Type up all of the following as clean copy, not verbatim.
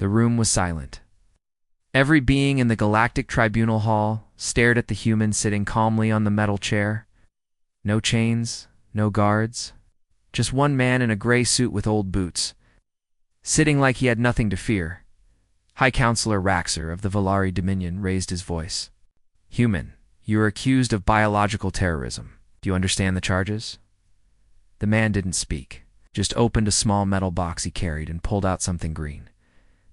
The room was silent. Every being in the galactic tribunal hall stared at the human sitting calmly on the metal chair. No chains, no guards. Just one man in a gray suit with old boots, sitting like he had nothing to fear. High Counselor Raxer of the Valari Dominion raised his voice. "Human, you are accused of biological terrorism. Do you understand the charges?" The man didn't speak, just opened a small metal box he carried and pulled out something green.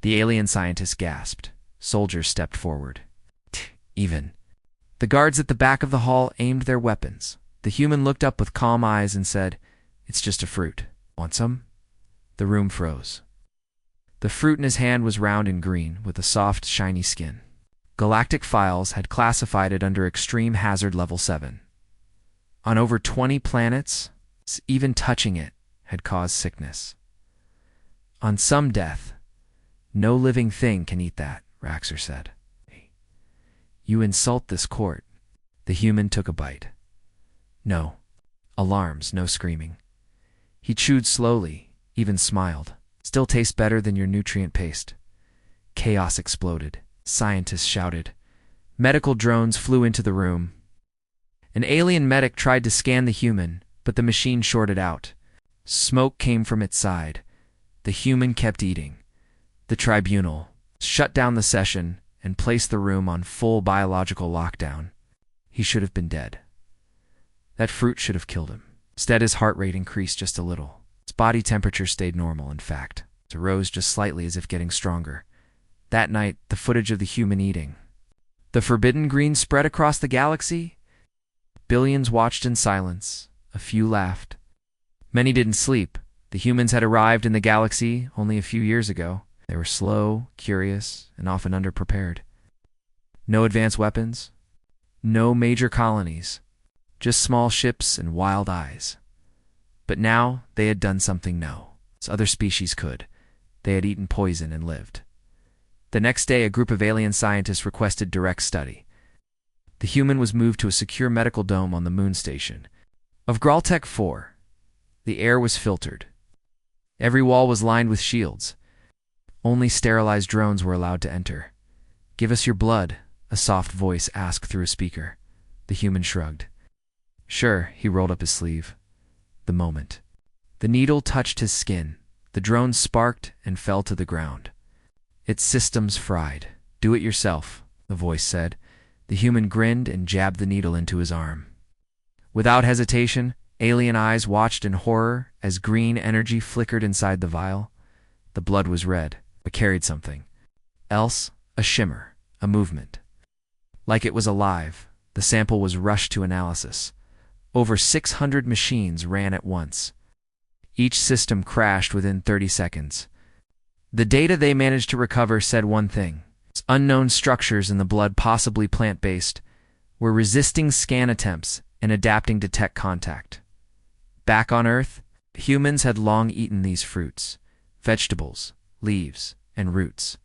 The alien scientist gasped. Soldiers stepped forward. Even. The guards at the back of the hall aimed their weapons. The human looked up with calm eyes and said, "It's just a fruit. Want some?" The room froze. The fruit in his hand was round and green, with a soft, shiny skin. Galactic Files had classified it under Extreme Hazard Level 7. On over 20 planets, even touching it had caused sickness. On some death, no living thing can eat that, Raxer said. "You insult this court." The human took a bite. No alarms, no screaming. He chewed slowly, even smiled. "Still tastes better than your nutrient paste." Chaos exploded. Scientists shouted. Medical drones flew into the room. An alien medic tried to scan the human, but the machine shorted out. Smoke came from its side. The human kept eating. The tribunal shut down the session and placed the room on full biological lockdown. He should have been dead. That fruit should have killed him. Instead, his heart rate increased just a little. His body temperature stayed normal, in fact. It rose just slightly as if getting stronger. That night, the footage of the human eating. The forbidden green spread across the galaxy. Billions watched in silence. A few laughed. Many didn't sleep. The humans had arrived in the galaxy only a few years ago. They were slow, curious, and often underprepared. No advanced weapons. No major colonies. Just small ships and wild eyes. But now they had done something no other species could. They had eaten poison and lived. The next day, a group of alien scientists requested direct study. The human was moved to a secure medical dome on the moon station of Graltech 4. The air was filtered. Every wall was lined with shields. Only sterilized drones were allowed to enter. "Give us your blood," a soft voice asked through a speaker. The human shrugged. "Sure," he rolled up his sleeve. The moment. The needle touched his skin. The drone sparked and fell to the ground. Its systems fried. "Do it yourself," the voice said. The human grinned and jabbed the needle into his arm. Without hesitation, alien eyes watched in horror as green energy flickered inside the vial. The blood was red, but carried something else, a shimmer, a movement. Like it was alive, the sample was rushed to analysis. Over 600 machines ran at once. Each system crashed within 30 seconds. The data they managed to recover said one thing. Unknown structures in the blood, possibly plant-based, were resisting scan attempts and adapting to tech contact. Back on Earth, humans had long eaten these fruits, vegetables, leaves, and roots.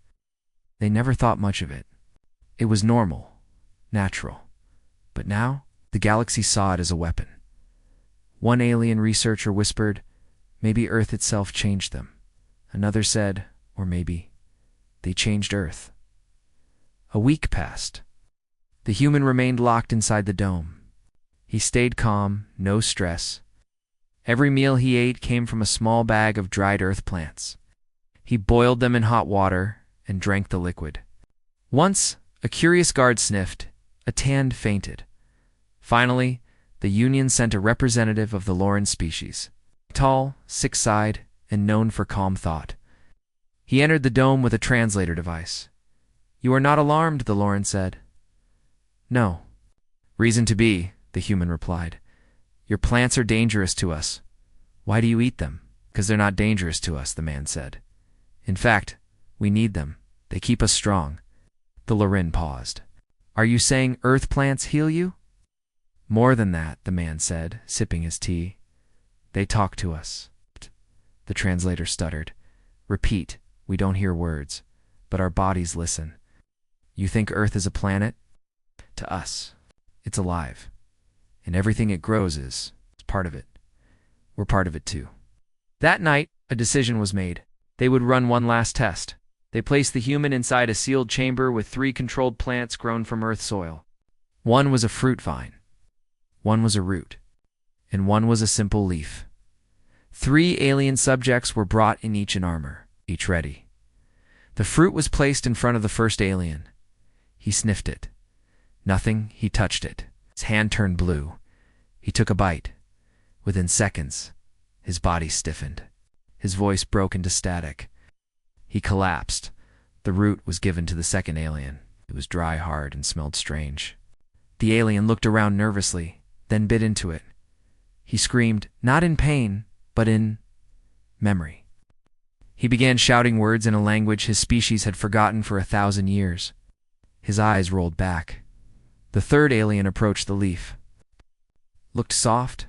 They never thought much of it. It was normal, natural. But now, the galaxy saw it as a weapon. One alien researcher whispered, "Maybe Earth itself changed them." Another said, or maybe, "They changed Earth." A week passed. The human remained locked inside the dome. He stayed calm, no stress. Every meal he ate came from a small bag of dried earth plants. He boiled them in hot water and drank the liquid. Once, a curious guard sniffed. A Tand fainted. Finally, the Union sent a representative of the Lauren species. Tall, six-eyed, and known for calm thought. He entered the dome with a translator device. "You are not alarmed," the Lauren said. "No." "Reason to be," the human replied. "Your plants are dangerous to us." "Why do you eat them?" "Because they're not dangerous to us," the man said. "In fact, we need them. They keep us strong." The Lauren paused. "Are you saying earth plants heal you?" "More than that," the man said, sipping his tea. "They talk to us." The translator stuttered. "Repeat, we don't hear words, but our bodies listen. You think Earth is a planet? To us, it's alive. And everything it grows is part of it. We're part of it too." That night, a decision was made. They would run one last test. They placed the human inside a sealed chamber with 3 controlled plants grown from Earth soil. One was a fruit vine, one was a root, and one was a simple leaf. 3 alien subjects were brought in each in armor, each ready. The fruit was placed in front of the first alien. He sniffed it. Nothing, he touched it. His hand turned blue. He took a bite. Within seconds, his body stiffened. His voice broke into static. He collapsed. The root was given to the second alien. It was dry, hard, and smelled strange. The alien looked around nervously, then bit into it. He screamed, not in pain, but in memory. He began shouting words in a language his species had forgotten for 1,000 years. His eyes rolled back. The third alien approached the leaf. Looked soft,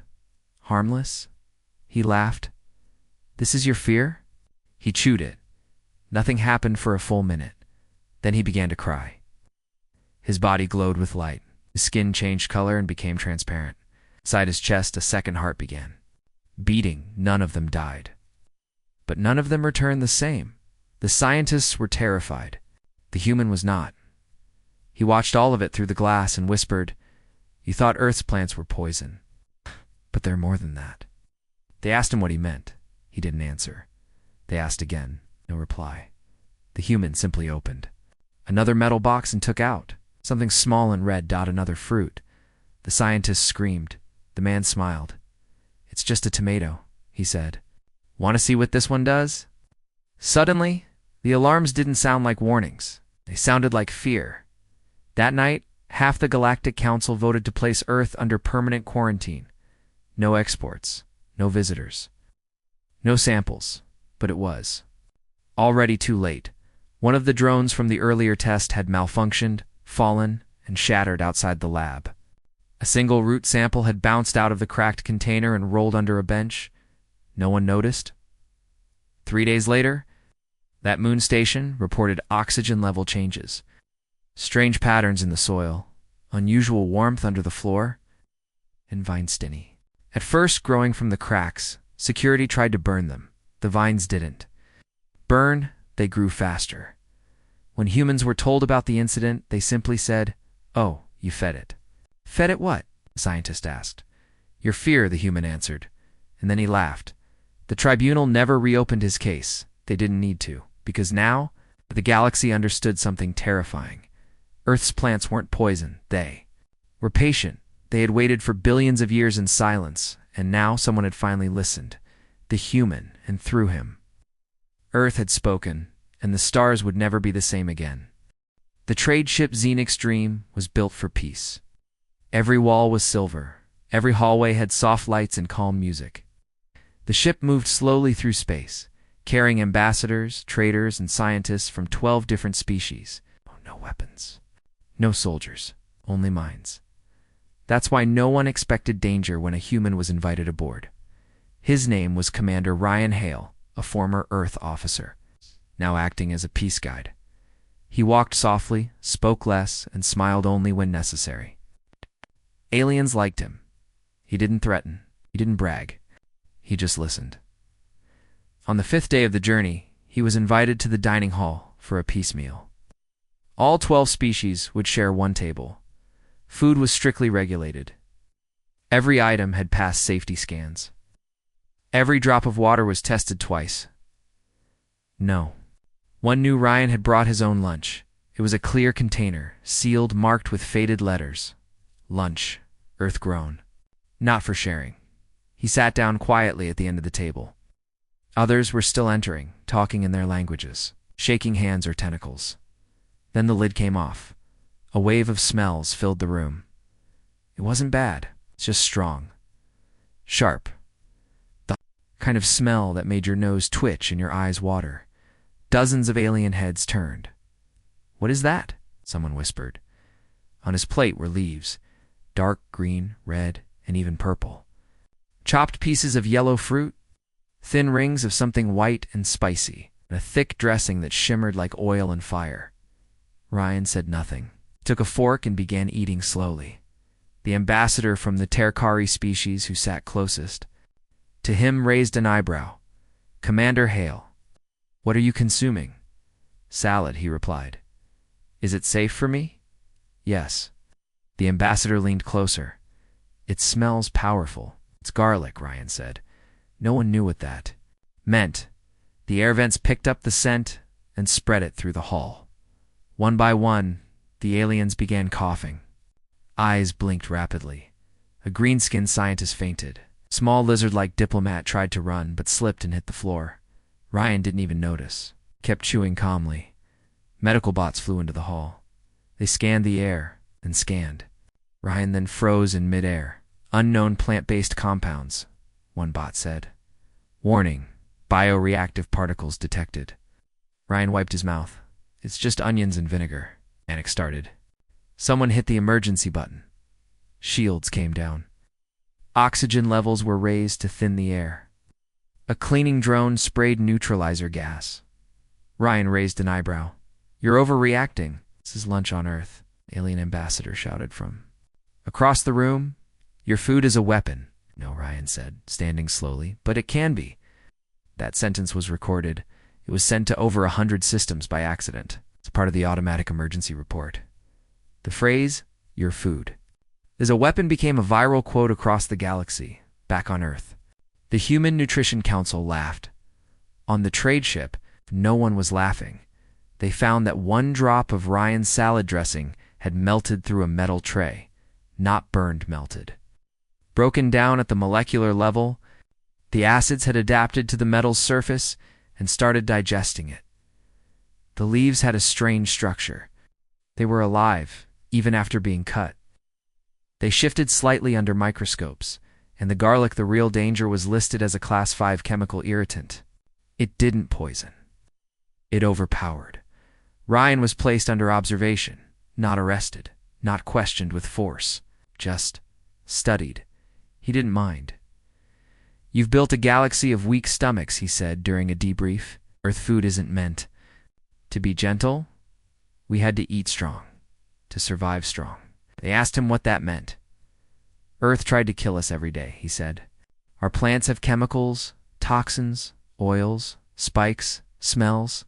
harmless. He laughed. This is your fear? He chewed it. Nothing happened for a full minute. Then he began to cry. His body glowed with light. His skin changed color and became transparent. Inside his chest, a second heart began beating. None of them died. But none of them returned the same. The scientists were terrified. The human was not. He watched all of it through the glass and whispered, "You thought Earth's plants were poison. But they're more than that." They asked him what he meant. He didn't answer. They asked again. No reply. The human simply opened another metal box and took out something small and red. Another fruit. The scientist screamed. The man smiled. "It's just a tomato," he said. "Want to see what this one does?" Suddenly, the alarms didn't sound like warnings. They sounded like fear. That night, half the Galactic Council voted to place Earth under permanent quarantine. No exports, no visitors, no samples, but it was already too late. One of the drones from the earlier test had malfunctioned, fallen, and shattered outside the lab. A single root sample had bounced out of the cracked container and rolled under a bench. No one noticed. 3 days later, that moon station reported oxygen level changes, strange patterns in the soil, unusual warmth under the floor, and vines stinny. At first growing from the cracks, security tried to burn them. The vines didn't burn, they grew faster. When humans were told about the incident, they simply said, "Oh, you fed it." "Fed it what?" the scientist asked. "Your fear," the human answered. And then he laughed. The tribunal never reopened his case. They didn't need to, because now the galaxy understood something terrifying. Earth's plants weren't poison. They were patient. They had waited for billions of years in silence, and now someone had finally listened. The human, and through him, Earth had spoken, and the stars would never be the same again. The trade ship Xenix Dream was built for peace. Every wall was silver. Every hallway had soft lights and calm music. The ship moved slowly through space, carrying ambassadors, traders, and scientists from 12 different species. No weapons. No soldiers. Only minds. That's why no one expected danger when a human was invited aboard. His name was Commander Ryan Hale, a former Earth officer, now acting as a peace guide. He walked softly, spoke less, and smiled only when necessary. Aliens liked him. He didn't threaten. He didn't brag. He just listened. On the 5th day of the journey, he was invited to the dining hall for a peace meal. All 12 species would share one table. Food was strictly regulated. Every item had passed safety scans. Every drop of water was tested twice. No. One knew Ryan had brought his own lunch. It was a clear container, sealed, marked with faded letters. Lunch, Earth-grown. Not for sharing. He sat down quietly at the end of the table. Others were still entering, talking in their languages, shaking hands or tentacles. Then the lid came off. A wave of smells filled the room. It wasn't bad, just strong. Sharp. The kind of smell that made your nose twitch and your eyes water. Dozens of alien heads turned. "What is that?" someone whispered. On his plate were leaves, dark green, red, and even purple. Chopped pieces of yellow fruit, thin rings of something white and spicy, and a thick dressing that shimmered like oil and fire. Ryan said nothing. He took a fork and began eating slowly. The ambassador from the Terkari species who sat closest to him raised an eyebrow. "Commander Hale, what are you consuming?" Salad, he replied. Is it safe for me? Yes. The ambassador leaned closer. It smells powerful. It's garlic, Ryan said. No one knew what that meant. The air vents picked up the scent and spread it through the hall. One by one, the aliens began coughing. Eyes blinked rapidly. A green-skinned scientist fainted. Small lizard-like diplomat tried to run, but slipped and hit the floor. Ryan didn't even notice. Kept chewing calmly. Medical bots flew into the hall. They scanned the air and scanned. Ryan then froze in midair. Unknown plant-based compounds, one bot said. Warning, bioreactive particles detected. Ryan wiped his mouth. It's just onions and vinegar. Panic started. Someone hit the emergency button. Shields came down. Oxygen levels were raised to thin the air. A cleaning drone sprayed neutralizer gas. Ryan raised an eyebrow. You're overreacting. This is lunch on Earth, the alien ambassador shouted from across the room. Your food is a weapon. No, Ryan said, standing slowly, but it can be. That sentence was recorded. It was sent to over 100 systems by accident. It's part of the automatic emergency report. The phrase, your food, as a weapon became a viral quote across the galaxy, back on Earth. The Human Nutrition Council laughed. On the trade ship, no one was laughing. They found that one drop of Ryan's salad dressing had melted through a metal tray, not burned melted. Broken down at the molecular level, the acids had adapted to the metal's surface and started digesting it. The leaves had a strange structure. They were alive, even after being cut. They shifted slightly under microscopes, and the garlic, the real danger, was listed as a Class 5 chemical irritant. It didn't poison. It overpowered. Ryan was placed under observation, not arrested, not questioned with force, just studied. He didn't mind. You've built a galaxy of weak stomachs, he said during a debrief. Earth food isn't meant to be gentle. We had to eat strong, to survive strong. They asked him what that meant. Earth tried to kill us every day, he said. Our plants have chemicals, toxins, oils, spikes, smells.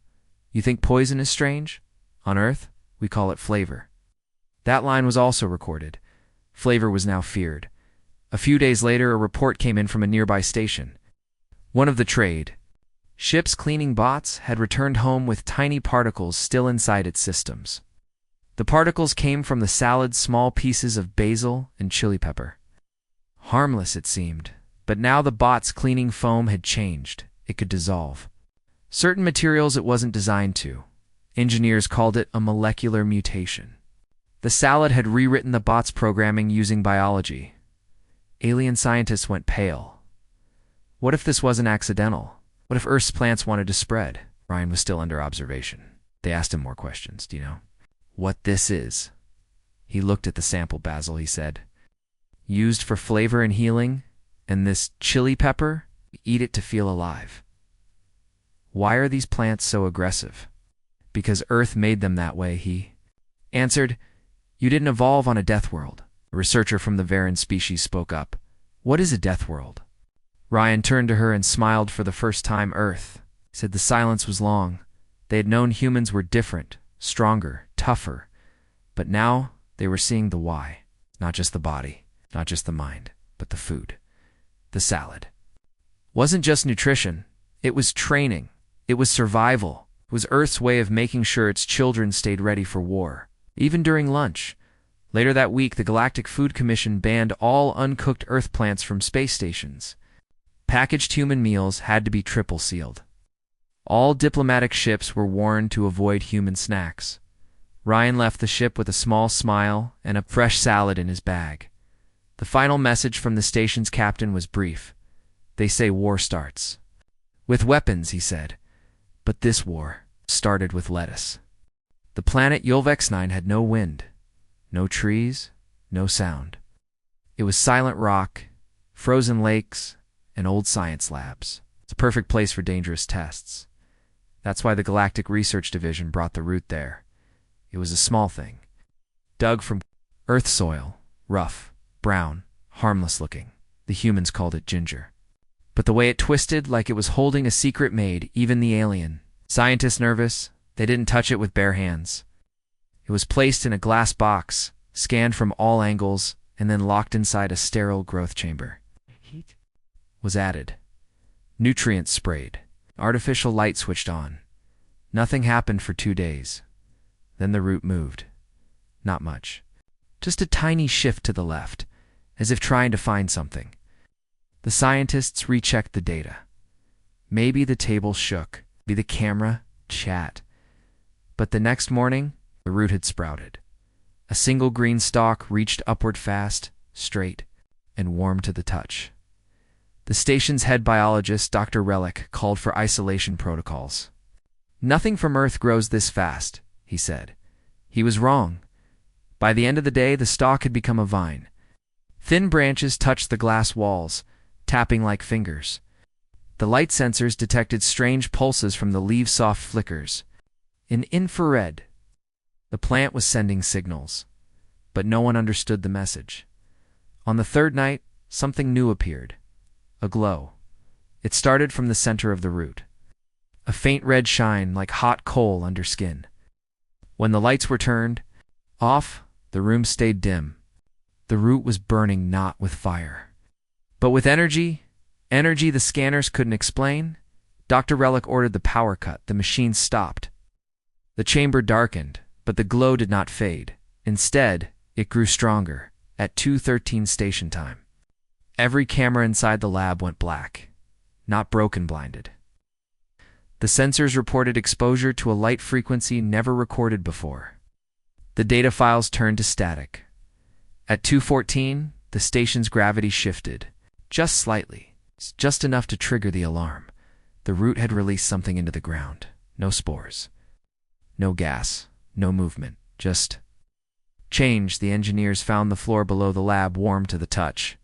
You think poison is strange? On Earth, we call it flavor. That line was also recorded. Flavor was now feared. A few days later, a report came in from a nearby station. One of the trade ship's cleaning bots had returned home with tiny particles still inside its systems. The particles came from the salad's small pieces of basil and chili pepper. Harmless, it seemed, but now the bot's cleaning foam had changed. It could dissolve certain materials it wasn't designed to. Engineers called it a molecular mutation. The salad had rewritten the bot's programming using biology. Alien scientists went pale. What if this wasn't accidental? What if Earth's plants wanted to spread? Ryan was still under observation. They asked him more questions. Do you know what this is? He looked at the sample basil, he said. Used for flavor and healing, and this chili pepper, we eat it to feel alive. Why are these plants so aggressive? Because Earth made them that way, he answered. You didn't evolve on a death world. A researcher from the Varan species spoke up. What is a death world? Ryan turned to her and smiled for the first time. Earth, he said. The silence was long. They had known humans were different, stronger, tougher. But now they were seeing the why. Not just the body, not just the mind, but the food. The salad. Wasn't just nutrition. It was training. It was survival. It was Earth's way of making sure its children stayed ready for war, even during lunch. Later that week, the Galactic Food Commission banned all uncooked Earth plants from space stations. Packaged human meals had to be triple sealed. All diplomatic ships were warned to avoid human snacks. Ryan left the ship with a small smile and a fresh salad in his bag. The final message from the station's captain was brief. They say war starts with weapons, he said. But this war started with lettuce. The planet Yolvex-9 had no wind, no trees, no sound. It was silent rock, frozen lakes, and old science labs. It's a perfect place for dangerous tests. That's why the Galactic Research Division brought the root there. It was a small thing, dug from Earth soil, rough, brown, harmless looking. The humans called it ginger. But the way it twisted, like it was holding a secret, made even the alien scientists nervous. They didn't touch it with bare hands. It was placed in a glass box, scanned from all angles, and then locked inside a sterile growth chamber. Heat was added. Nutrients sprayed. Artificial light switched on. Nothing happened for 2 days. Then the root moved. Not much. Just a tiny shift to the left, as if trying to find something. The scientists rechecked the data. Maybe the table shook, maybe the camera chat. But the next morning, the root had sprouted. A single green stalk reached upward fast, straight, and warm to the touch. The station's head biologist, Dr. Relic, called for isolation protocols. "Nothing from Earth grows this fast," he said. He was wrong. By the end of the day, the stalk had become a vine. Thin branches touched the glass walls, tapping like fingers. The light sensors detected strange pulses from the leaves' soft flickers. In infrared, the plant was sending signals, but no one understood the message. On the third night, something new appeared. A glow. It started from the center of the root. A faint red shine like hot coal under skin. When the lights were turned off, the room stayed dim. The root was burning not with fire, but with energy the scanners couldn't explain. Dr. Relic ordered the power cut. The machine stopped. The chamber darkened, but the glow did not fade. Instead, it grew stronger. At 2:13 station time, every camera inside the lab went black, not broken blinded. The sensors reported exposure to a light frequency never recorded before. The data files turned to static. At 2:14, the station's gravity shifted, just slightly, just enough to trigger the alarm. The root had released something into the ground. No spores, no gas, no movement, just change. The engineers found the floor below the lab warm to the touch.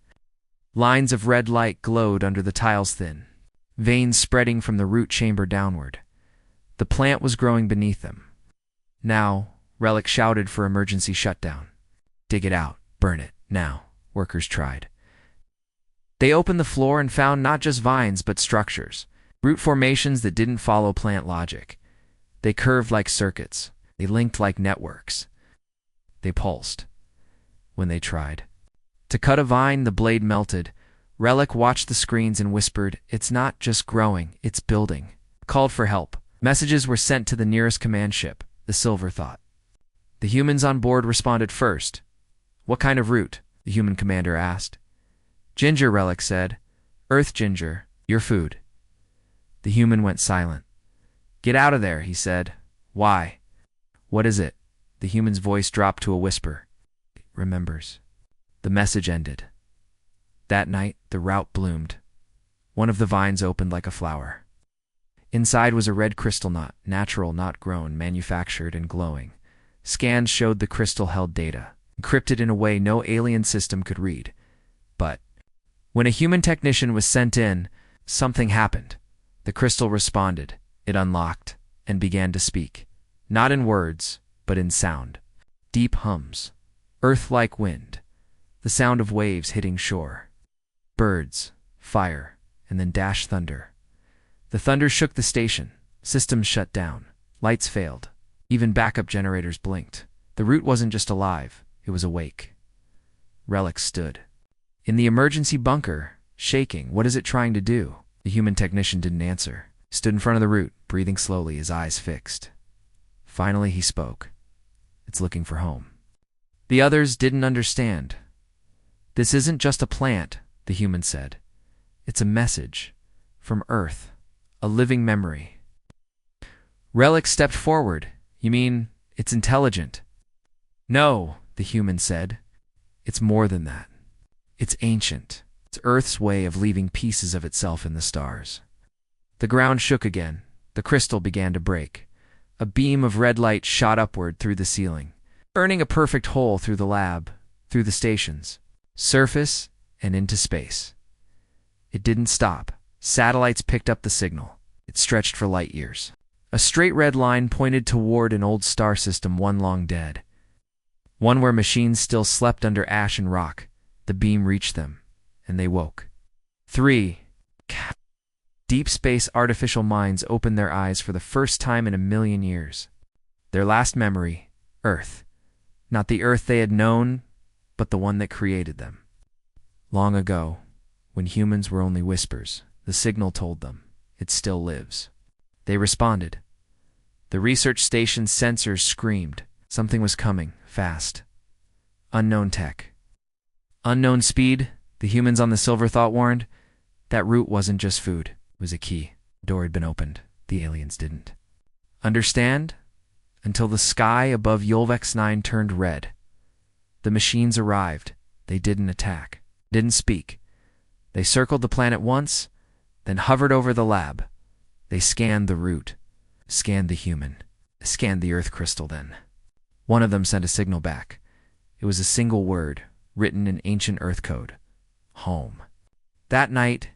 Lines of red light glowed under the tiles thin, veins spreading from the root chamber downward. The plant was growing beneath them. Now, Relic shouted for emergency shutdown. "Dig it out, burn it, now," workers tried. They opened the floor and found not just vines but structures, root formations that didn't follow plant logic. They curved like circuits. They linked like networks. They pulsed. When they tried to cut a vine, the blade melted. Relic watched the screens and whispered, "It's not just growing, it's building." Called for help. Messages were sent to the nearest command ship, the Silver Thought. The humans on board responded first. "What kind of root?" the human commander asked. "Ginger," Relic said. "Earth ginger, your food." The human went silent. "Get out of there," he said. "Why?" "What is it?" The human's voice dropped to a whisper. "Remembers." The message ended. That night, the root bloomed. One of the vines opened like a flower. Inside was a red crystal knot, natural, not grown, manufactured and glowing. Scans showed the crystal held data, encrypted in a way no alien system could read. But when a human technician was sent in, something happened. The crystal responded. It unlocked and began to speak, not in words, but in sound. Deep hums, earth-like wind, the sound of waves hitting shore. Birds, fire, and then dash thunder. The thunder shook the station. Systems shut down. Lights failed. Even backup generators blinked. The root wasn't just alive, it was awake. Relic stood in the emergency bunker, shaking. "What is it trying to do?" The human technician didn't answer. He stood in front of the root, breathing slowly, his eyes fixed. Finally, he spoke. "It's looking for home." The others didn't understand. "This isn't just a plant," the human said. "It's a message from Earth, a living memory." Relic stepped forward. "You mean it's intelligent?" "No," the human said. "It's more than that. It's ancient. It's Earth's way of leaving pieces of itself in the stars." The ground shook again. The crystal began to break. A beam of red light shot upward through the ceiling, burning a perfect hole through the lab, through the stations, surface, and into space. It didn't stop. Satellites picked up the signal. It stretched for light years. A straight red line pointed toward an old star system, one long dead. One where machines still slept under ash and rock. The beam reached them, and they woke. 3. Deep space artificial minds opened their eyes for the first time in a million years. Their last memory, Earth. Not the Earth they had known, but the one that created them. Long ago, when humans were only whispers, the signal told them, it still lives. They responded. The research station's sensors screamed. Something was coming, fast. Unknown tech. Unknown speed, the humans on the Silver Thought warned. That route wasn't just food, it was a key. The door had been opened. The aliens didn't. Understand? Until the sky above Yolvex 9 turned red. The machines arrived. They didn't attack, didn't speak. They circled the planet once, then hovered over the lab. They scanned the route, scanned the human, scanned the Earth crystal then. One of them sent a signal back. It was a single word, written in ancient Earth code. Home. That night,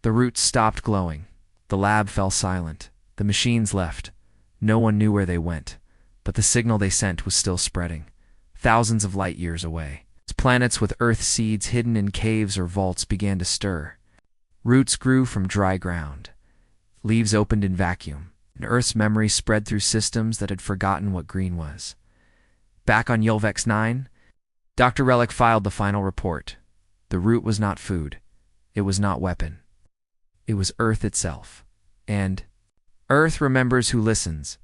the route stopped glowing. The lab fell silent. The machines left. No one knew where they went, but the signal they sent was still spreading, thousands of light years away. As planets with Earth seeds hidden in caves or vaults began to stir. Roots grew from dry ground. Leaves opened in vacuum, and Earth's memory spread through systems that had forgotten what green was. Back on Yolvex 9, Dr. Relic filed the final report. The root was not food. It was not weapon. It was Earth itself. And Earth remembers who listens.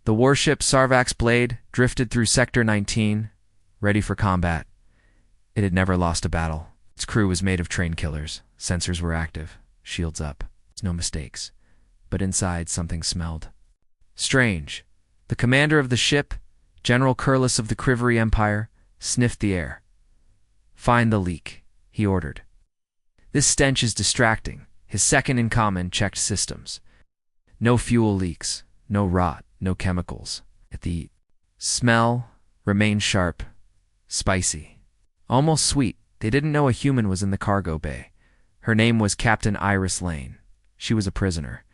The warship Sarvax Blade drifted through Sector 19, ready for combat. It had never lost a battle. Its crew was made of trained killers. Sensors were active. Shields up. No mistakes. But inside, something smelled. Strange. The commander of the ship, General Curlis of the Crivery Empire, sniffed the air. Find the leak, he ordered. This stench is distracting. His second-in-command checked systems. No fuel leaks, no rot, no chemicals. Yet the smell remained sharp, spicy, almost sweet. They didn't know a human was in the cargo bay. Her name was Captain Iris Lane. She was a prisoner.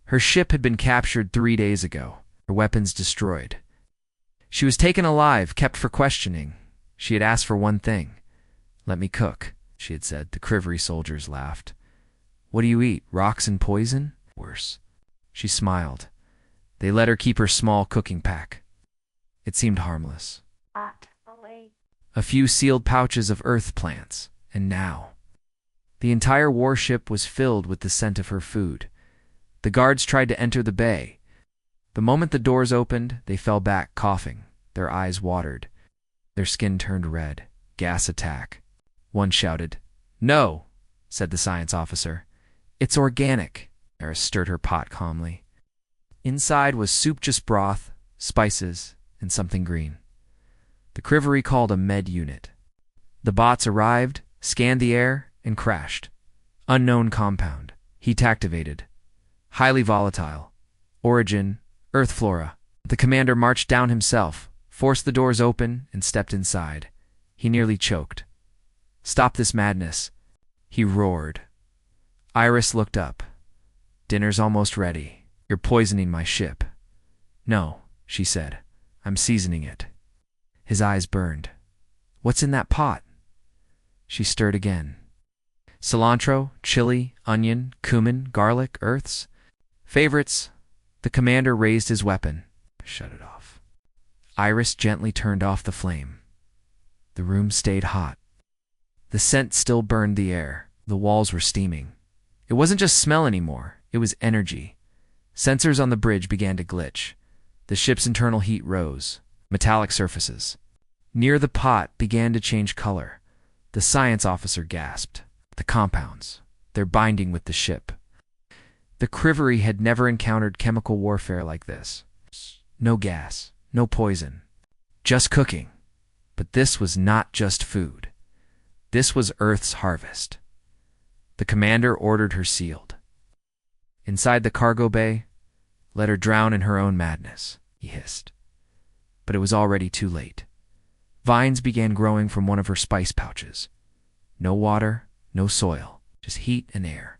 Her ship had been captured 3 days ago, her weapons destroyed. She was taken alive, kept for questioning. She had asked for one thing. Let me cook, she had said. The Crivery soldiers laughed. What do you eat, rocks and poison? Worse. She smiled. They let her keep her small cooking pack. It seemed harmless. A few sealed pouches of earth plants, and now the entire warship was filled with the scent of her food. The guards tried to enter the bay. The moment the doors opened, they fell back, coughing. Their eyes watered. Their skin turned red. Gas attack. One shouted. No, said the science officer. It's organic. Eris stirred her pot calmly. Inside was soup, just broth, spices, and something green. The Crivery called a med unit. The bots arrived, scanned the air, and crashed. Unknown compound. Heat activated. Highly volatile. Origin, Earth flora. The commander marched down himself, forced the doors open, and stepped inside. He nearly choked. Stop this madness, he roared. Iris looked up. Dinner's almost ready. You're poisoning my ship. No, she said. I'm seasoning it. His eyes burned. What's in that pot? She stirred again. Cilantro, chili, onion, cumin, garlic, earths. Favorites. The commander raised his weapon. Shut it off. Iris gently turned off the flame. The room stayed hot. The scent still burned the air. The walls were steaming. It wasn't just smell anymore. It was energy. Sensors on the bridge began to glitch. The ship's internal heat rose. Metallic surfaces. Near the pot began to change color. The science officer gasped. The compounds. They're binding with the ship. The Crivery had never encountered chemical warfare like this. No gas. No poison. Just cooking. But this was not just food. This was Earth's harvest. The commander ordered her sealed. Inside the cargo bay, let her drown in her own madness, he hissed. But it was already too late. Vines began growing from one of her spice pouches. No water, no soil, just heat and air.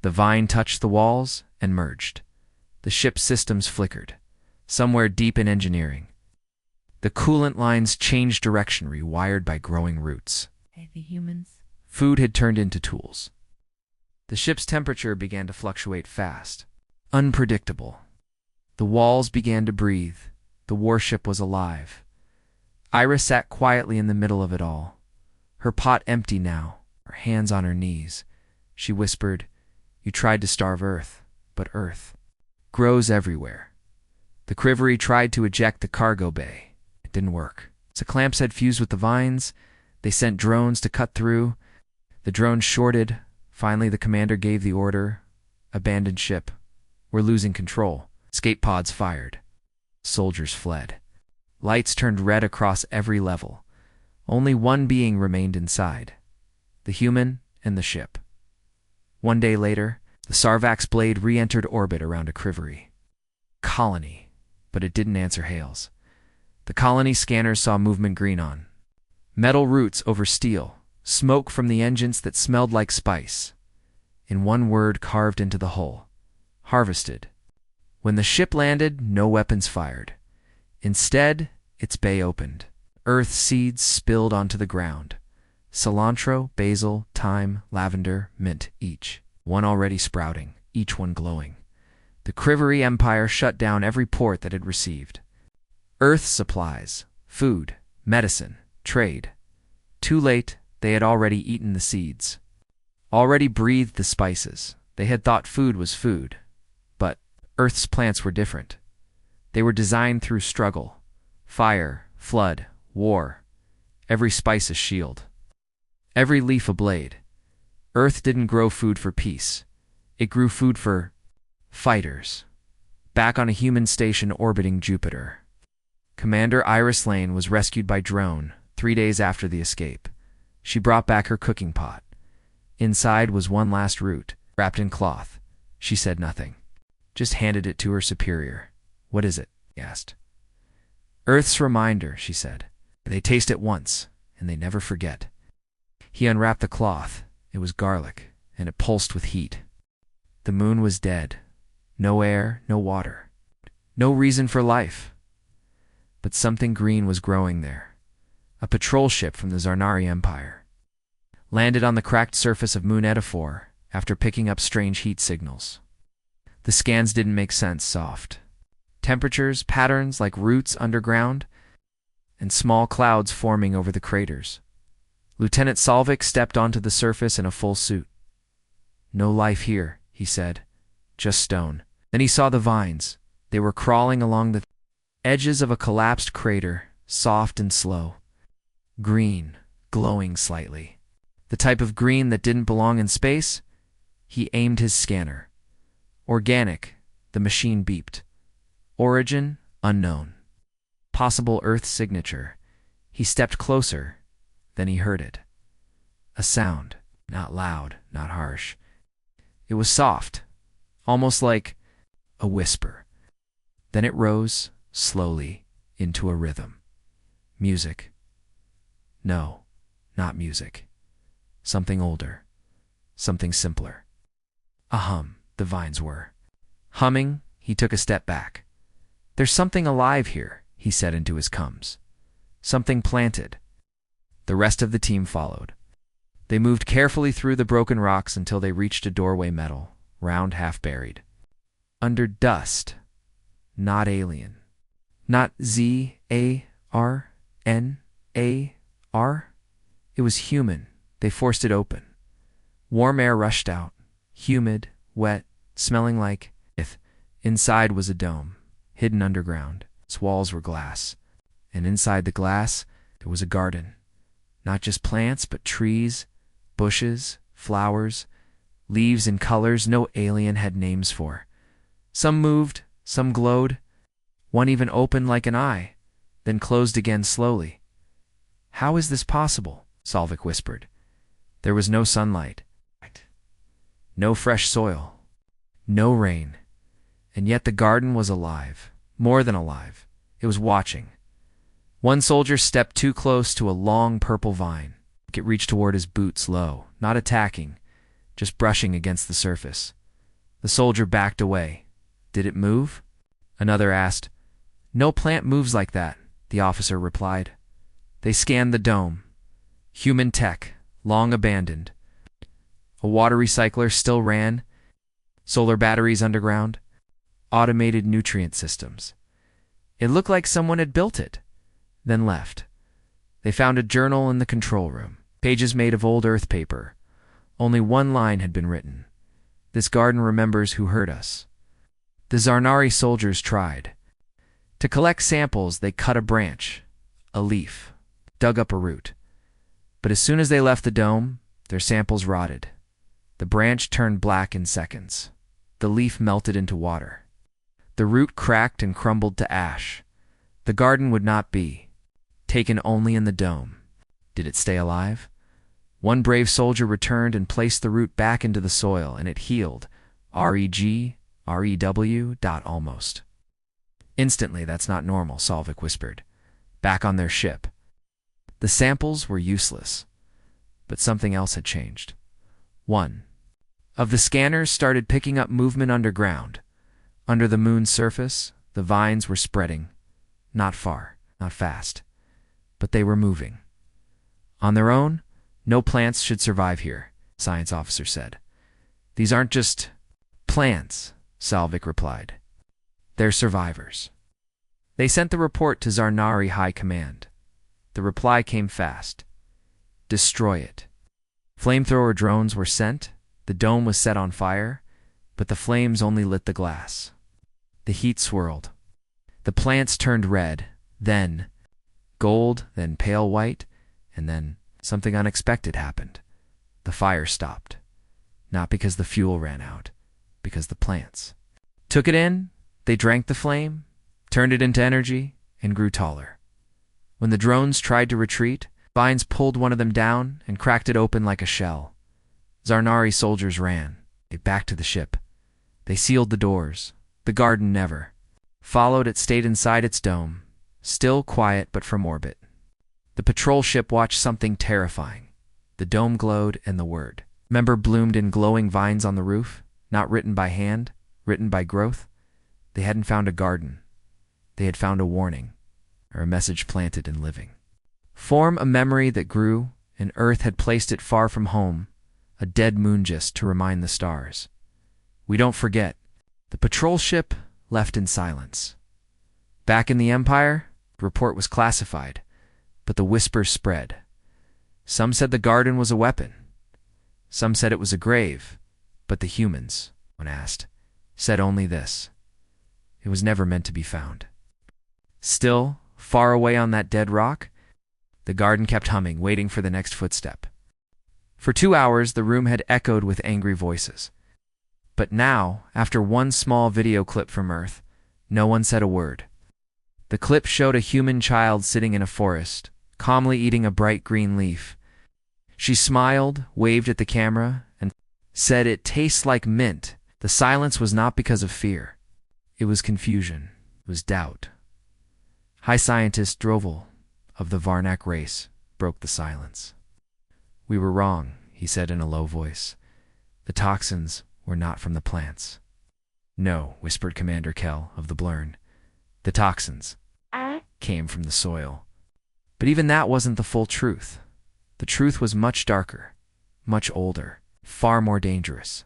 The vine touched the walls and merged. The ship's systems flickered, somewhere deep in engineering. The coolant lines changed direction, rewired by growing roots. Hey, the humans. Food had turned into tools. The ship's temperature began to fluctuate fast. Unpredictable. The walls began to breathe. The warship was alive. Iris sat quietly in the middle of it all. Her pot empty now, her hands on her knees. She whispered, "You tried to starve Earth, but Earth grows everywhere." The Crivery tried to eject the cargo bay. It didn't work. The clamps had fused with the vines. They sent drones to cut through. The drones shorted. Finally, the commander gave the order, "Abandon ship. We're losing control." Escape pods fired. Soldiers fled. Lights turned red across every level. Only one being remained inside, the human and the ship. One day later, the Sarvax blade re-entered orbit around a Crivery. Colony, but it didn't answer hails. The colony scanners saw movement green on. Metal roots over steel, smoke from the engines that smelled like spice. In one word carved into the hull: harvested. When the ship landed, no weapons fired. Instead, its bay opened. Earth seeds spilled onto the ground. Cilantro, basil, thyme, lavender, mint each. One already sprouting, each one glowing. The Crivery Empire shut down every port that it received. Earth supplies, food, medicine, trade. Too late, they had already eaten the seeds. Already breathed the spices. They had thought food was food. But Earth's plants were different. They were designed through struggle. Fire, flood, war. Every spice a shield. Every leaf a blade. Earth didn't grow food for peace. It grew food for fighters. Back on a human station orbiting Jupiter, Commander Iris Lane was rescued by drone 3 days after the escape. She brought back her cooking pot. Inside was one last root, wrapped in cloth. She said nothing, just handed it to her superior. "What is it?" he asked. "Earth's reminder," she said. "They taste it once, and they never forget." He unwrapped the cloth. It was garlic, and it pulsed with heat. The moon was dead. No air, no water. No reason for life. But something green was growing there. A patrol ship from the Zarnari Empire landed on the cracked surface of Moon Etaphor after picking up strange heat signals. The scans didn't make sense. Soft temperatures, patterns like roots underground, and small clouds forming over the craters. Lieutenant Salvik stepped onto the surface in a full suit. "No life here," he said. "Just stone." Then he saw the vines. They were crawling along the edges of a collapsed crater, soft and slow. Green, glowing slightly. The type of green that didn't belong in space. He aimed his scanner. Organic, the machine beeped. Origin, unknown. Possible Earth signature. He stepped closer. Then he heard it. A sound, not loud, not harsh. It was soft, almost like a whisper. Then it rose, slowly, into a rhythm. Music. No, not music. Something older. Something simpler. A hum, the vines were. Humming, he took a step back. "There's something alive here," he said into his cums. "Something planted." The rest of the team followed. They moved carefully through the broken rocks until they reached a doorway metal, round, half buried. Under dust. Not alien. Not Zarnar. It was human. They forced it open. Warm air rushed out. Humid, wet, smelling like earth. Inside was a dome, hidden underground. Its walls were glass. And inside the glass, there was a garden. Not just plants, but trees, bushes, flowers, leaves in colors no alien had names for. Some moved, some glowed. One even opened like an eye, then closed again slowly. "How is this possible?" Salvik whispered. There was no sunlight. No fresh soil. No rain. And yet the garden was alive. More than alive. It was watching. One soldier stepped too close to a long purple vine. It reached toward his boots low, not attacking, just brushing against the surface. The soldier backed away. "Did it move?" Another asked. "No plant moves like that," the officer replied. They scanned the dome. Human tech, long abandoned. A water recycler still ran, solar batteries underground, automated nutrient systems. It looked like someone had built it, then left. They found a journal in the control room, pages made of old earth paper. Only one line had been written. This garden remembers who hurt us. The Zarnari soldiers tried. To collect samples, they cut a branch, a leaf, dug up a root. But as soon as they left the dome, their samples rotted. The branch turned black in seconds. The leaf melted into water. The root cracked and crumbled to ash. The garden would not be. Taken only in the dome. Did it stay alive? One brave soldier returned and placed the root back into the soil, and it healed. Almost. Instantly, that's not normal, Solvik whispered. Back on their ship. The samples were useless, but something else had changed. One of the scanners started picking up movement underground. Under the moon's surface, the vines were spreading. Not far, not fast, but they were moving. On their own, no plants should survive here, science officer said. These aren't just plants, Salvik replied. They're survivors. They sent the report to Zarnari High Command. The reply came fast. Destroy it. Flamethrower drones were sent. The dome was set on fire, but the flames only lit the glass. The heat swirled. The plants turned red, then gold, then pale white, and then something unexpected happened. The fire stopped. Not because the fuel ran out, because the plants took it in, they drank the flame, turned it into energy, and grew taller. When the drones tried to retreat, vines pulled one of them down and cracked it open like a shell. Zarnari soldiers ran. They backed to the ship. They sealed the doors. The garden never followed. It stayed inside its dome, still quiet but from orbit. The patrol ship watched something terrifying. The dome glowed and the word "Member" bloomed in glowing vines on the roof, not written by hand, written by growth. They hadn't found a garden. They had found a warning, or a message planted and living. Form a memory that grew, and Earth had placed it far from home, a dead moon just to remind the stars. We don't forget. The patrol ship left in silence. Back in the Empire, the report was classified, but the whispers spread. Some said the garden was a weapon. Some said it was a grave, but the humans, when asked, said only this: it was never meant to be found. Still, far away on that dead rock, the garden kept humming, waiting for the next footstep. For 2 hours, the room had echoed with angry voices. But now, after one small video clip from Earth, no one said a word. The clip showed a human child sitting in a forest, calmly eating a bright green leaf. She smiled, waved at the camera, and said, "It tastes like mint." The silence was not because of fear. It was confusion. It was doubt. High Scientist Drovel, of the Varnak race, broke the silence. "We were wrong," he said in a low voice. "The toxins were not from the plants." "No," whispered Commander Kell of the Blurn. "The toxins came from the soil." But even that wasn't the full truth. The truth was much darker, much older, far more dangerous.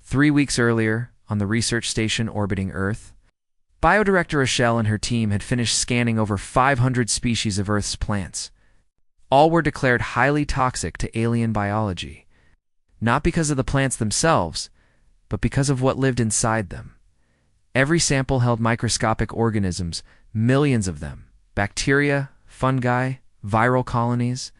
3 weeks earlier, on the research station orbiting Earth, Biodirector Rochelle and her team had finished scanning over 500 species of Earth's plants. All were declared highly toxic to alien biology, not because of the plants themselves, but because of what lived inside them. Every sample held microscopic organisms, millions of them, bacteria, fungi, viral colonies,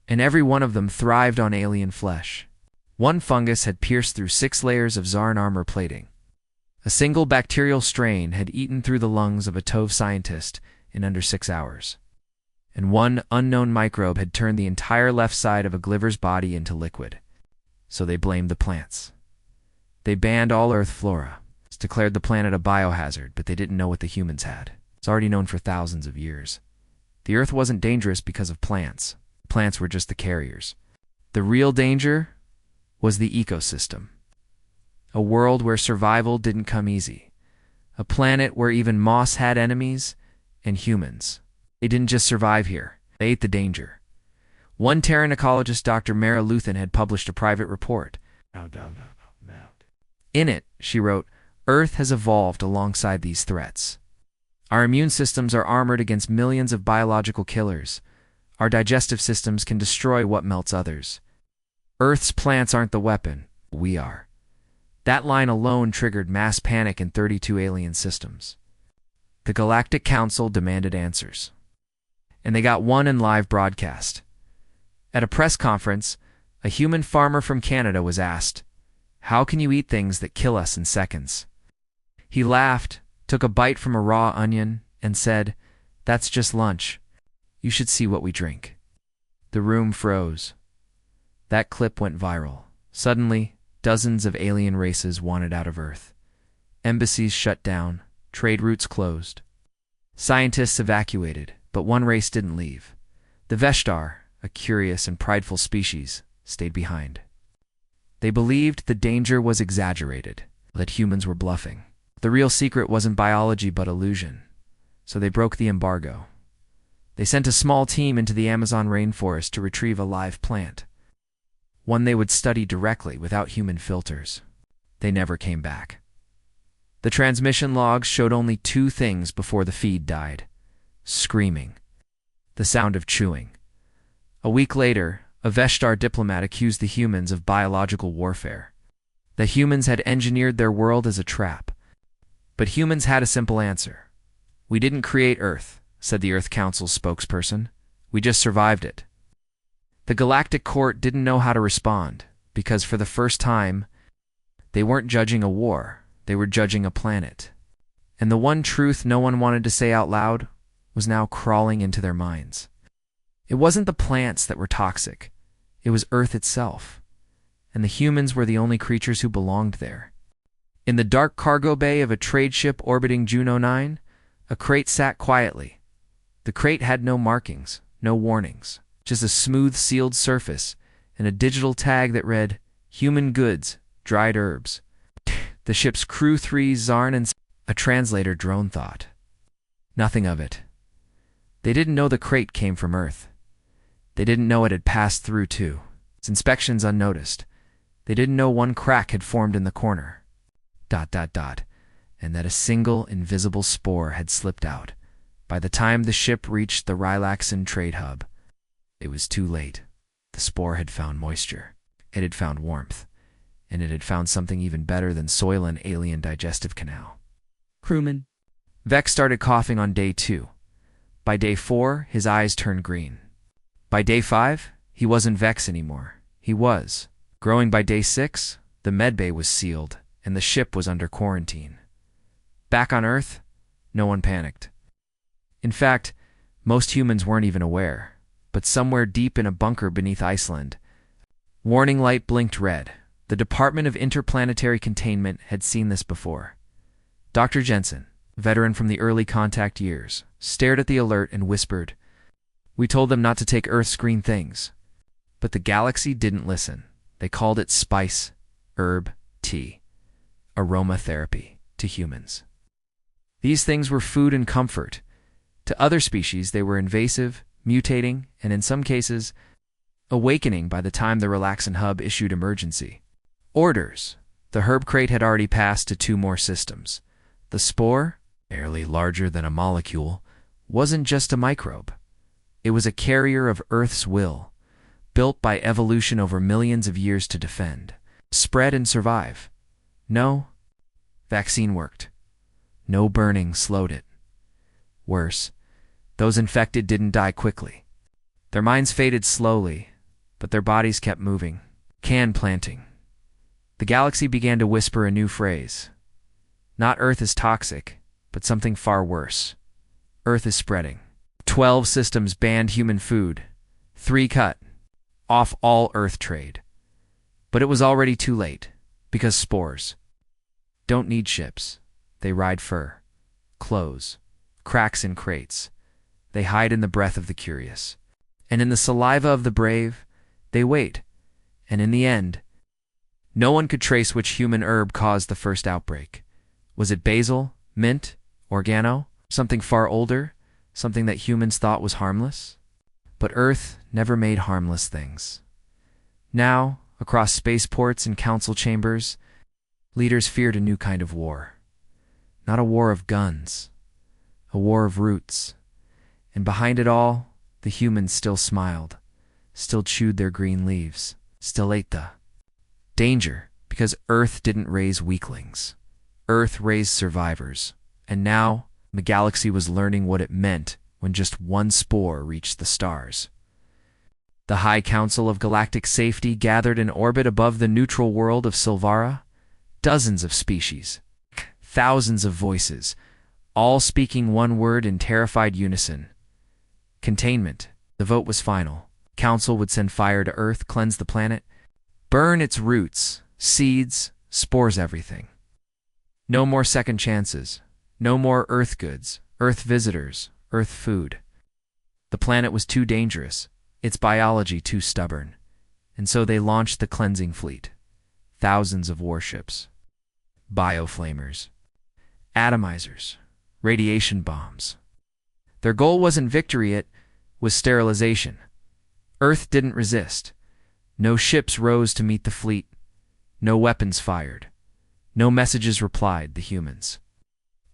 and every one of them thrived on alien flesh. One fungus had pierced through 6 layers of Zarn armor plating. A single bacterial strain had eaten through the lungs of a Tove scientist in under 6 hours. And one unknown microbe had turned the entire left side of a Gliver's body into liquid. So they blamed the plants. They banned all Earth flora, declared the planet a biohazard, but they didn't know what the humans had. It's already known for thousands of years. The Earth wasn't dangerous because of plants. Plants were just the carriers. The real danger was the ecosystem. A world where survival didn't come easy. A planet where even moss had enemies and humans. They didn't just survive here. They ate the danger. One Terran ecologist, Dr. Mara Luthen, had published a private report. In it, she wrote, "Earth has evolved alongside these threats. Our immune systems are armored against millions of biological killers. Our digestive systems can destroy what melts others. Earth's plants aren't the weapon, we are." That line alone triggered mass panic in 32 alien systems. The Galactic Council demanded answers. And they got one in live broadcast. At a press conference, a human farmer from Canada was asked, "How can you eat things that kill us in seconds?" He laughed, took a bite from a raw onion, and said, "That's just lunch. You should see what we drink." The room froze. That clip went viral. Suddenly, dozens of alien races wanted out of Earth. Embassies shut down, trade routes closed. Scientists evacuated, but one race didn't leave. The Veshtar, a curious and prideful species, stayed behind. They believed the danger was exaggerated, that humans were bluffing. The real secret wasn't biology but illusion. So they broke the embargo. They sent a small team into the Amazon rainforest to retrieve a live plant, one they would study directly without human filters. They never came back. The transmission logs showed only two things before the feed died: screaming, the sound of chewing. A week later, a Veshtar diplomat accused the humans of biological warfare. The humans had engineered their world as a trap. But humans had a simple answer. "We didn't create Earth," said the Earth Council's spokesperson. "We just survived it." The Galactic Court didn't know how to respond, because for the first time, they weren't judging a war, they were judging a planet. And the one truth no one wanted to say out loud was now crawling into their minds. It wasn't the plants that were toxic, it was Earth itself. And the humans were the only creatures who belonged there. In the dark cargo bay of a trade ship orbiting Juno 9, a crate sat quietly. The crate had no markings, no warnings, just a smooth sealed surface and a digital tag that read, "Human goods, dried herbs." The ship's crew 3 Zarn and a translator drone thought. Nothing of it. They didn't know the crate came from Earth. They didn't know it had passed through too. Its inspections unnoticed. They didn't know one crack had formed in the corner. ... And that a single invisible spore had slipped out. By the time the ship reached the Rylaxan trade hub, it was too late. The spore had found moisture. It had found warmth. And it had found something even better than soil and alien digestive canal. Crewman. Vex started coughing on day 2. By day 4, his eyes turned green. By day 5, he wasn't Vex anymore. He was. Growing by day 6, the medbay was sealed, and the ship was under quarantine. Back on Earth, no one panicked. In fact, most humans weren't even aware. But somewhere deep in a bunker beneath Iceland, warning light blinked red. The Department of Interplanetary Containment had seen this before. Dr. Jensen, veteran from the early contact years, stared at the alert and whispered, "We told them not to take Earth's green things." But the galaxy didn't listen. They called it spice, herb, tea, aromatherapy to humans. These things were food and comfort. To other species, they were invasive, mutating, and in some cases, awakening by the time the Relaxin Hub issued emergency orders. The herb crate had already passed to 2 more systems. The spore, barely larger than a molecule, wasn't just a microbe. It was a carrier of Earth's will, built by evolution over millions of years to defend, spread and survive. No, vaccine worked. No burning slowed it. Worse, those infected didn't die quickly. Their minds faded slowly, but their bodies kept moving, can planting. The galaxy began to whisper a new phrase. Not Earth is toxic, but something far worse. Earth is spreading. 12 systems banned human food. 3 cut off all Earth trade. But it was already too late, because spores don't need ships. They ride fur, clothes, cracks in crates. They hide in the breath of the curious. And in the saliva of the brave, they wait. And in the end, no one could trace which human herb caused the first outbreak. Was it basil, mint, oregano, something far older, something that humans thought was harmless? But Earth never made harmless things. Now, across spaceports and council chambers, leaders feared a new kind of war. Not a war of guns, a war of roots. And behind it all, the humans still smiled, still chewed their green leaves, still ate the danger, because Earth didn't raise weaklings. Earth raised survivors. And now, the galaxy was learning what it meant when just one spore reached the stars. The High Council of Galactic Safety gathered in orbit above the neutral world of Silvara. Dozens of species, thousands of voices, all speaking one word in terrified unison. Containment. The vote was final. Council would send fire to Earth, cleanse the planet, burn its roots, seeds, spores, everything. No more second chances. No more Earth goods, Earth visitors, Earth food. The planet was too dangerous, its biology too stubborn, and so they launched the cleansing fleet. Thousands of warships, bioflamers, atomizers, radiation bombs. Their goal wasn't victory, it was sterilization. Earth didn't resist. No ships rose to meet the fleet. No weapons fired. No messages replied. The humans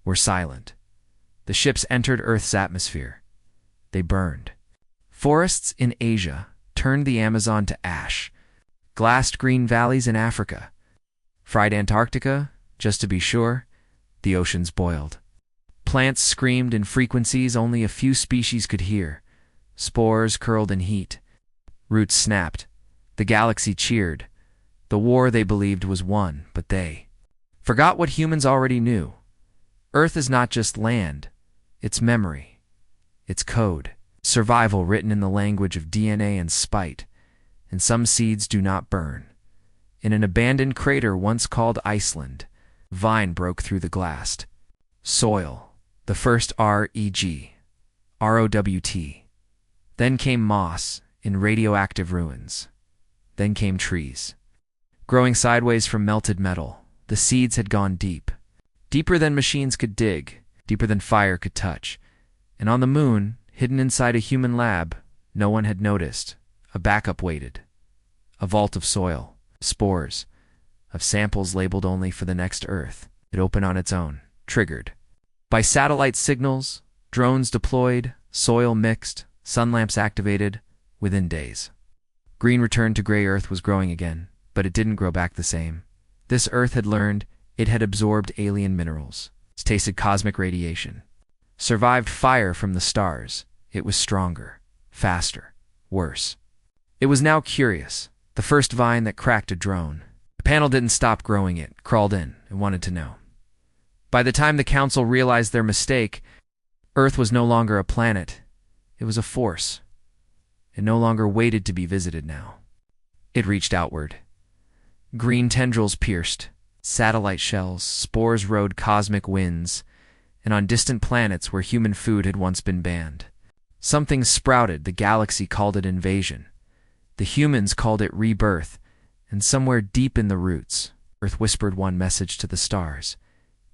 were silent. The ships entered Earth's atmosphere. They burned. Forests in Asia turned the Amazon to ash. Glassed green valleys in Africa. Fried Antarctica, just to be sure. The oceans boiled. Plants screamed in frequencies only a few species could hear. Spores curled in heat. Roots snapped. The galaxy cheered. The war they believed was won, but they forgot what humans already knew. Earth is not just land. It's memory. It's code. Survival written in the language of DNA and spite. And some seeds do not burn. In an abandoned crater once called Iceland, vine broke through the glass. Soil. The first REG. ROWT. Then came moss in radioactive ruins. Then came trees. Growing sideways from melted metal, the seeds had gone deep. Deeper than machines could dig, deeper than fire could touch. And on the moon, hidden inside a human lab, no one had noticed. A backup waited. A vault of soil, spores, of samples labeled only for the next Earth. It opened on its own, triggered. By satellite signals, drones deployed, soil mixed, sun lamps activated, within days. Green returned to gray. Earth was growing again, but it didn't grow back the same. This Earth had learned it had absorbed alien minerals. It tasted cosmic radiation. Survived fire from the stars. It was stronger, faster, worse. It was now curious, the first vine that cracked a drone. The panel didn't stop growing, it crawled in and wanted to know. By the time the council realized their mistake, Earth was no longer a planet. It was a force. It no longer waited to be visited now. It reached outward. Green tendrils pierced, satellite shells, spores rode cosmic winds, and on distant planets where human food had once been banned. Something sprouted. The galaxy called it invasion. The humans called it rebirth, and somewhere deep in the roots, Earth whispered one message to the stars.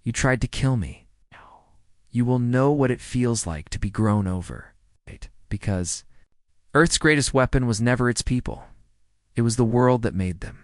You tried to kill me. You will know what it feels like to be grown over. Because Earth's greatest weapon was never its people. It was the world that made them.